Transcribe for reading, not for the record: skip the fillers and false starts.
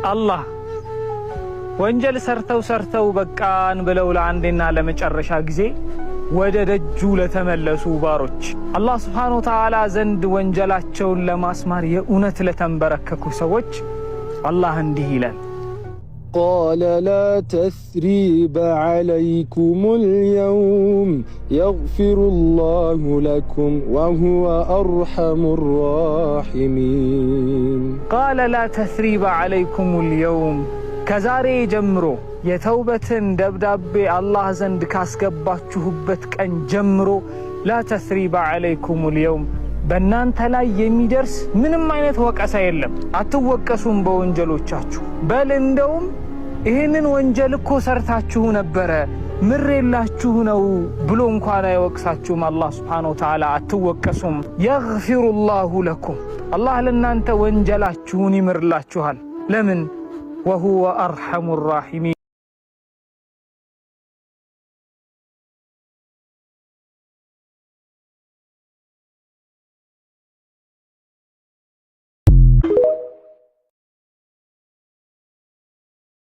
አላህ ወንጀል ሰርተው በቃን ብለው ለአንዴና ለመጨረሻ ጊዜ ወደ ደጁ ለተመለሱ ባሮች አላህ Subhanahu Wa Ta'ala ዘንድ ወንጀላቸውን ለማስማር የእውነት ለተንበረከኩ ሰዎች አላህ እንዲህ ይላል قال لا تثريب عليكم اليوم يغفر الله لكم وهو أرحم الراحمين قال لا تثريب عليكم اليوم ከዛሬ ጀምሮ የተውበትን ደብዳቤ አላህ ዘንድ ካስገባችሁበት ቀን ጀምሮ لا تثريب عليكم اليوم በእናንተ ላይ የሚደርስ ምንም አይነት ወቀሳ የለም አትወቀሱም በወንጀሎቻችሁ በል እንደውም ይሄንን ወንጀል እኮ ሰርታችሁ ነበር ምሬላችሁ ነው ብሎ እንኳን አይወቅሳችሁም አላህ Subhanahu Wa Ta'ala አትወቀሱም يغفر الله لكم አላህ ለእናንተ ወንጀላችሁን ይምርላችኋል ለምን وهو أرحم الراحمين